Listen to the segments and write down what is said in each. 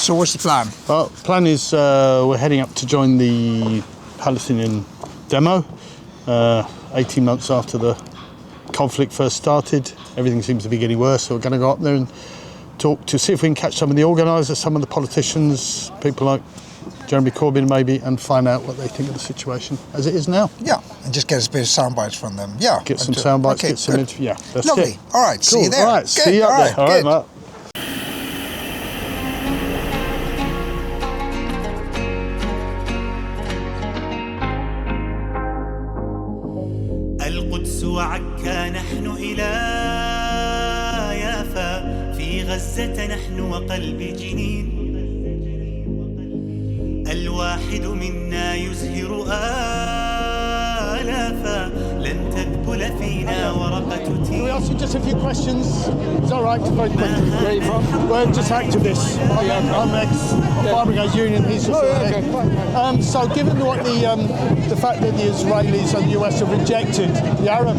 So what's the plan? Well, the plan is we're heading up to join the Palestinian demo. 18 months after the conflict first started, everything seems to be getting worse, so we're going to go up there and talk to see if we can catch some of the organisers, some of the politicians, people like Jeremy Corbyn maybe, and find out what they think of the situation as it is now. Yeah, and just get a bit of sound bites from them. Yeah. Get some sound bites, okay, get some good. that's Lovely. it. All right, Cool. see you there. All right, good. see you up there. All right, Mark. القدس وعكا نحن إلى يافا في غزة نحن وقلب جنين الواحد منا يزهر آلافا لن تذبل فينا ورقة تين. Can we ask you just a few questions? It's all right, very quickly. Where are you from? We're just activists. I'm ex-Fire Brigade Union. He's just so given what the fact that the Israelis and the US have rejected the Arab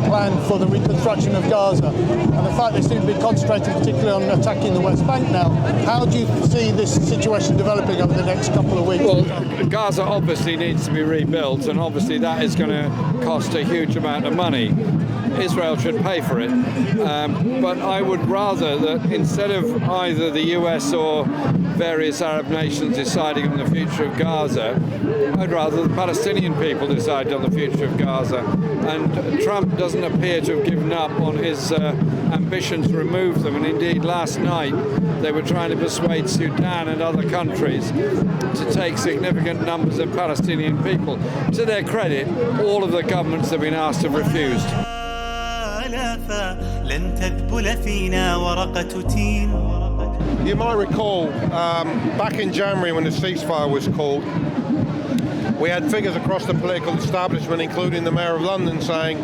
plan for the reconstruction of Gaza, and the fact they seem to be concentrating particularly on attacking the West Bank now, how do you see this situation developing over the next couple of weeks? Well, Gaza obviously needs to be rebuilt, and obviously that is going to cost a huge amount of money. Israel should pay for it, but I would rather that instead of either the US or various Arab nations deciding on the future of Gaza, I'd rather the Palestinian people decide on the future of Gaza. And Trump doesn't appear to have given up on his ambition to remove them, and indeed last night they were trying to persuade Sudan and other countries to take significant numbers of Palestinian people. To their credit, all of the governments that have been asked have refused. You might recall back in January when the ceasefire was called, we had figures across the political establishment, including the Mayor of London, saying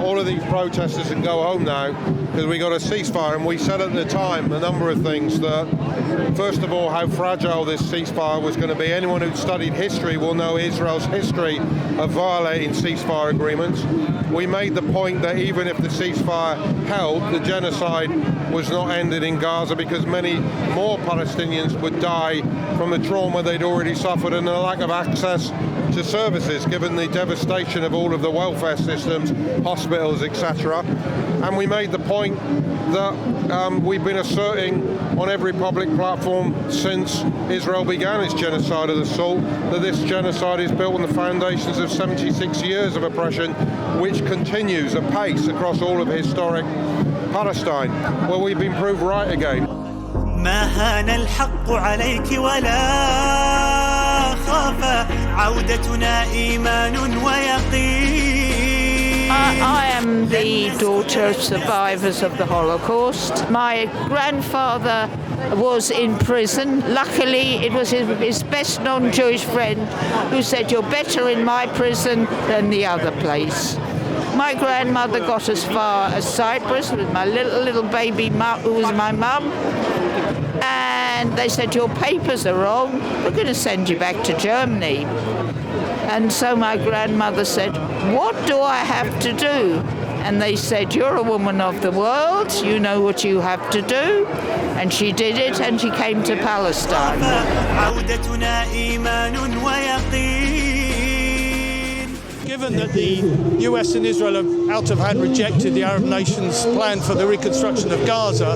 all of these protesters can go home now because we got a ceasefire. And we said at the time a number of things. That first of all, how fragile this ceasefire was going to be. Anyone who'd studied history will know Israel's history of violating ceasefire agreements. We made the point that even if the ceasefire held, the genocide was not ended in Gaza because many more Palestinians would die from the trauma they'd already suffered and the lack of access to services, given the devastation of all of the welfare systems, hospitals, etc. And we made the point that we've been asserting on every public platform since Israel began its genocide of the soul, that this genocide is built on the foundations of 76 years of oppression, which continues apace across all of historic Palestine. Well, we've been proved right again. ما هان الحق عليك ولا خاف عودتنا إيمان ويقين. I am the daughter of survivors of the Holocaust. My grandfather was in prison. Luckily, it was his best known Jewish friend who said, "You're better in my prison than the other place." My grandmother got as far as Cyprus with my little baby mum, who was my mum. And they said, "Your papers are wrong. We're going to send you back to Germany." And so my grandmother said, "What do I have to do?" And they said, "You're a woman of the world. You know what you have to do." And she did it, and she came to Palestine. Given that the US and Israel have out of hand rejected the Arab nations' plan for the reconstruction of Gaza,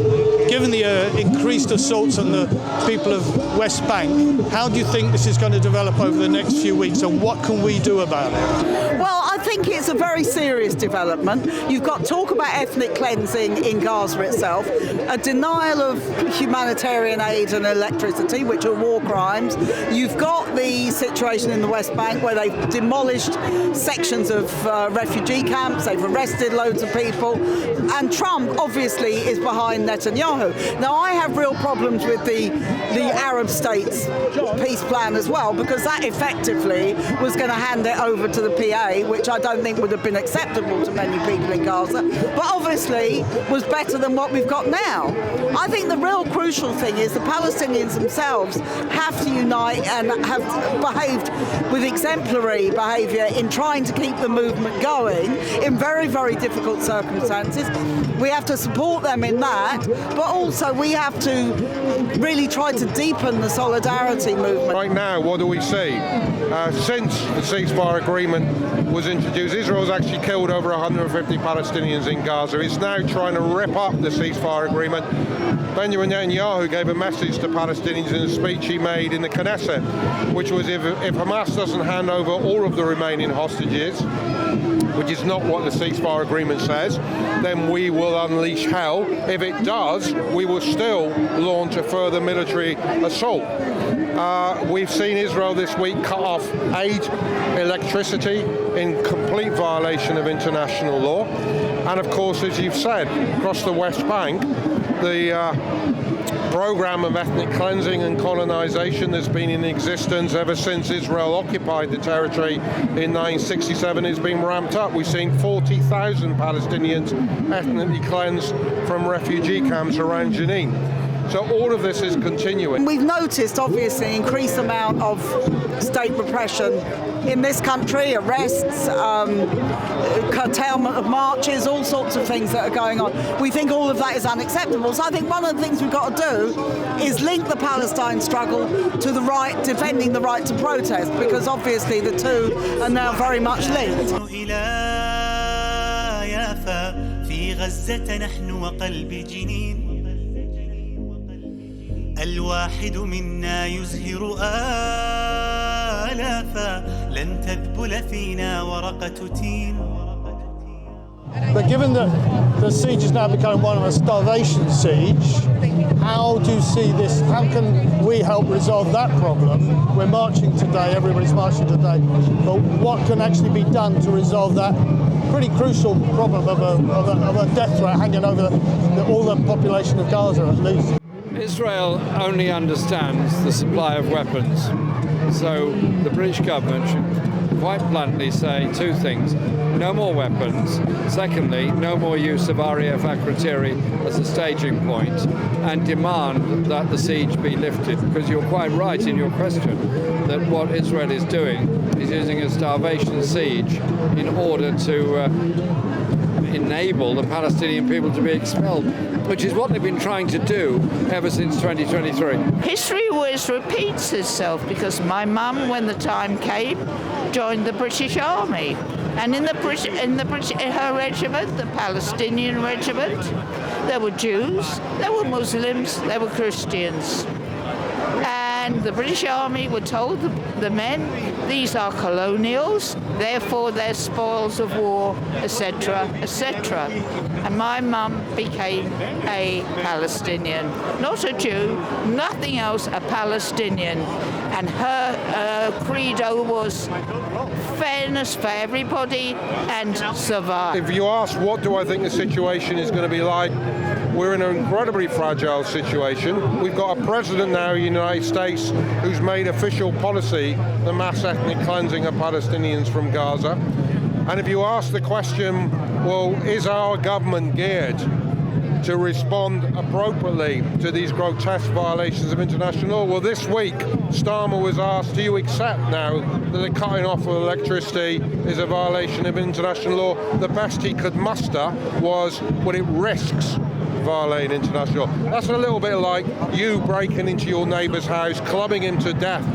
given the increased assaults on the people of West Bank, how do you think this is going to develop over the next few weeks, and what can we do about it? Well, I think it's a very serious development. You've got talk about ethnic cleansing in Gaza itself, a denial of humanitarian aid and electricity, which are war crimes. You've got the situation in the West Bank where they've demolished sections of refugee camps, they've arrested loads of people, and Trump obviously is behind Netanyahu. Now, I have real problems with the Arab states peace plan as well, because that effectively was going to hand it over to the PA, which I don't think would have been acceptable to many people in Gaza, but obviously was better than what we've got now. I think the real crucial thing is the Palestinians themselves have to unite and have behaved with exemplary behaviour in trying trying to keep the movement going in very, very difficult circumstances. We have to support them in that, but also we have to really try to deepen the solidarity movement. Right now, what do we see? Since the ceasefire agreement was introduced, Israel's actually killed over 150 Palestinians in Gaza. It's now trying to rip up the ceasefire agreement. Benjamin Netanyahu gave a message to Palestinians in a speech he made in the Knesset, which was if Hamas doesn't hand over all of the remaining hostages, which is not what the ceasefire agreement says, then we will unleash hell. If it does, we will still launch a further military assault. We've seen Israel this week cut off aid, electricity, in complete violation of international law. And of course, as you've said, across the West Bank, the program of ethnic cleansing and colonization that's been in existence ever since Israel occupied the territory in 1967 has been ramped up. We've seen 40,000 Palestinians ethnically cleansed from refugee camps around Jenin. So all of this is continuing. We've noticed, obviously, increased amount of state repression in this country, arrests, curtailment of marches, all sorts of things that are going on. We think all of that is unacceptable. So I think one of the things we've got to do is link the Palestine struggle to the right, defending the right to protest, because obviously the two are now very much linked. الواحد منا يزهر آلافا لن تذبل فينا ورقة تين. But given that the siege is now becoming one of a starvation siege, how do you see this? How can we help resolve that problem? We're marching today, everybody's marching today, but what can actually be done to resolve that pretty crucial problem of a death threat hanging over all the population of Gaza at least? Israel only understands the supply of weapons. So the British government should quite bluntly say two things. No more weapons. Secondly, no more use of RAF Akrotiri as a staging point, and demand that the siege be lifted. Because you're quite right in your question that what Israel is doing is using a starvation siege in order to enable the Palestinian people to be expelled, which is what they've been trying to do ever since 2023. History always repeats itself, because my mum, when the time came, joined the British Army. And in her regiment, the Palestinian regiment, there were Jews, there were Muslims, there were Christians. And the British Army were told, the men, these are colonials, therefore they're spoils of war, etc., etc. And my mum became a Palestinian. Not a Jew, nothing else, a Palestinian. And her credo was fairness for everybody and survive. If you ask what do I think the situation is going to be like, we're in an incredibly fragile situation. We've got a president now in the United States who's made official policy the mass ethnic cleansing of Palestinians from Gaza. And if you ask the question, well, is our government geared to respond appropriately to these grotesque violations of international law? Well, this week, Starmer was asked, do you accept now that the cutting off of electricity is a violation of international law? The best he could muster was what it risks violating international law. That's a little bit like you breaking into your neighbour's house, clubbing him to death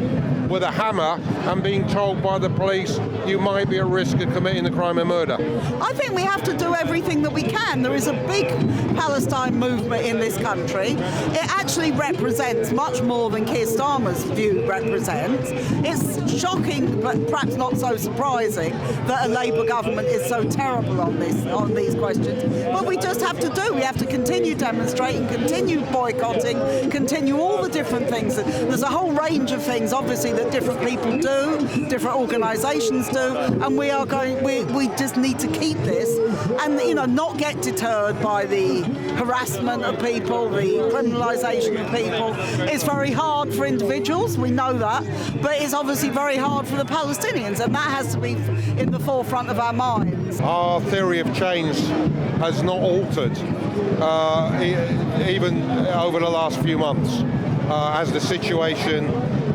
with a hammer and being told by the police you might be at risk of committing the crime of murder. I think we have to do everything that we can. There is a big Palestine movement in this country. It actually represents much more than Keir Starmer's view represents. It's shocking, but perhaps not so surprising, that a Labour government is so terrible on these questions. But we just have to do. We have to continue demonstrating, continue boycotting, continue all the different things. There's a whole range of things, obviously, that different people do, different organisations do, and we just need to keep this and, not get deterred by the harassment of people, the criminalisation of people. It's very hard for individuals, we know that, but it's obviously very hard for the Palestinians, and that has to be in the forefront of our minds. Our theory of change has not altered, even over the last few months, as the situation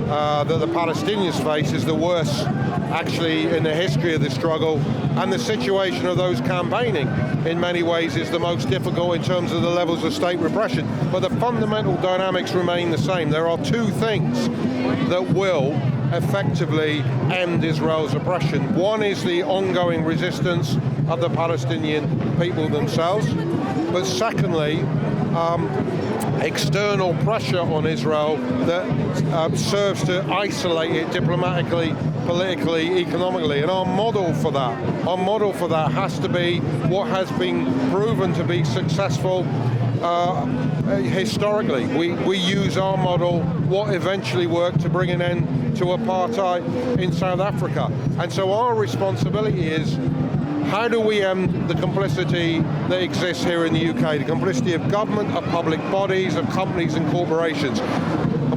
that the Palestinians face is the worst actually in the history of the struggle, and the situation of those campaigning in many ways is the most difficult in terms of the levels of state repression. But the fundamental dynamics remain the same. There are two things that will effectively end Israel's oppression. One is the ongoing resistance of the Palestinian people themselves, but secondly, external pressure on Israel that serves to isolate it diplomatically, politically, economically. And our model for that has to be what has been proven to be successful historically. We use our model, what eventually worked to bring an end to apartheid in South Africa. And so our responsibility is, how do we end the complicity that exists here in the UK, the complicity of government, of public bodies, of companies and corporations?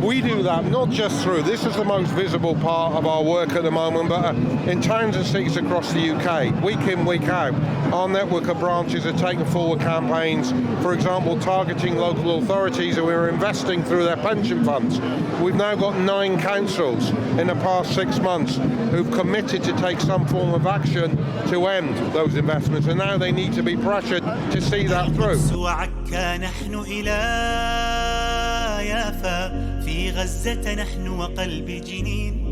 We do that not just through, this is the most visible part of our work at the moment, but in towns and cities across the UK, week in, week out, our network of branches are taking forward campaigns, for example, targeting local authorities who are investing through their pension funds. We've now got 9 councils in the past 6 months who've committed to take some form of action to end those investments, and now they need to be pressured to see that through. في غزة نحن وقلب جنين.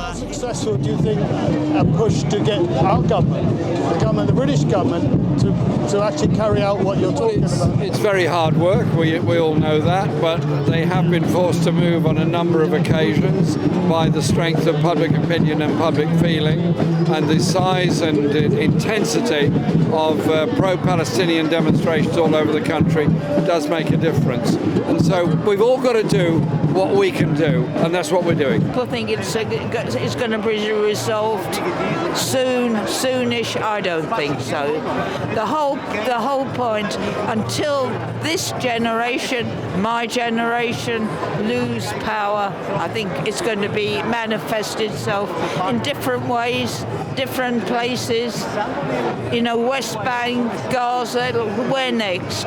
How successful do you think a push to get our government, the British government, to actually carry out what you're talking about? It's very hard work, we all know that, but they have been forced to move on a number of occasions by the strength of public opinion and public feeling, and the size and intensity of pro-Palestinian demonstrations all over the country does make a difference. And so we've all got to do what we can do, and that's what we're doing. People think it's going to be resolved soonish. I don't think so. The whole point, until this generation, my generation, lose power, I think it's going to be manifest itself in different ways, different places. West Bank, Gaza, where next?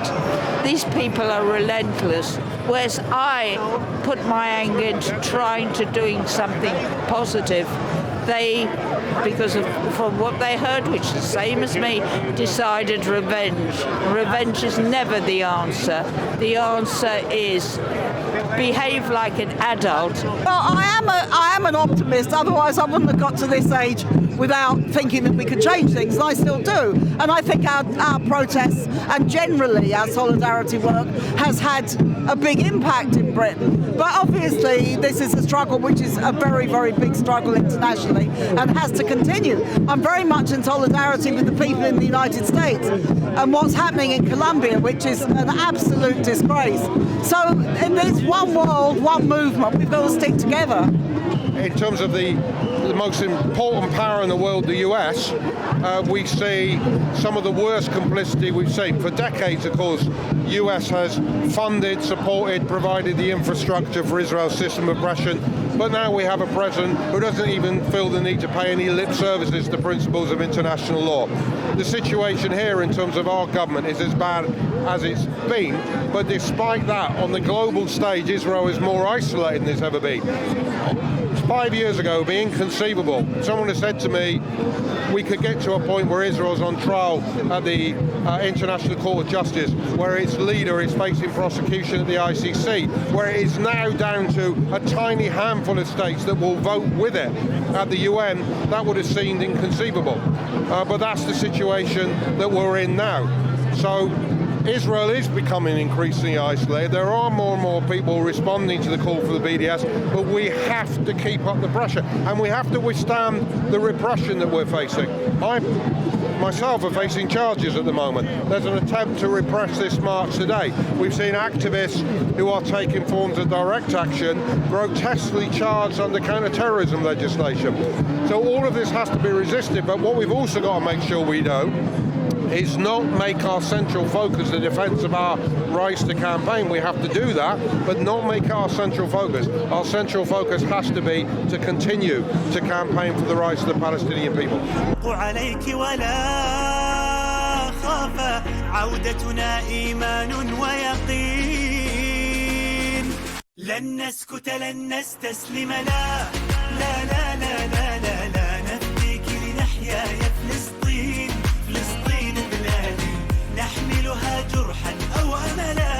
These people are relentless. Whereas I put my anger into trying to doing something positive, they, from what they heard, which is the same as me, decided revenge. Revenge is never the answer. The answer is behave like an adult. Well, I am an optimist, otherwise I wouldn't have got to this age without thinking that we could change things, and I still do. And I think our protests and generally our solidarity work has had a big impact in Britain. But obviously this is a struggle which is a very, very big struggle internationally and has to continue. I'm very much in solidarity with the people in the United States and what's happening in Colombia, which is an absolute disgrace. So in this one world, one movement, we've got to stick together. In terms of the most important power in the world, the US, we see some of the worst complicity we've seen. For decades, of course, US has funded, supported, provided the infrastructure for Israel's system of oppression. But now we have a president who doesn't even feel the need to pay any lip services to principles of international law. The situation here in terms of our government is as bad as it's been, but despite that, on the global stage, Israel is more isolated than it's ever been. 5 years ago, it would be inconceivable. Someone has said to me, we could get to a point where Israel's on trial at the International Court of Justice, where its leader is facing prosecution at the ICC, where it is now down to a tiny handful of states that will vote with it at the UN. That would have seemed inconceivable. But that's the situation that we're in now. So Israel is becoming increasingly isolated. There are more and more people responding to the call for the BDS, but we have to keep up the pressure, and we have to withstand the repression that we're facing. I myself are facing charges at the moment. There's an attempt to repress this march today. We've seen activists who are taking forms of direct action grotesquely charged under counter-terrorism legislation. So all of this has to be resisted, but what we've also got to make sure we do is not make our central focus the defence of our rights to campaign. We have to do that, but not make our central focus. Our central focus has to be to continue to campaign for the rights of the Palestinian people. لن نسكت لن نستسلم لا لا لا لا لا لا لا نفديك لنحيا يا فلسطين فلسطين بلادي نحملها جرحا أو أملا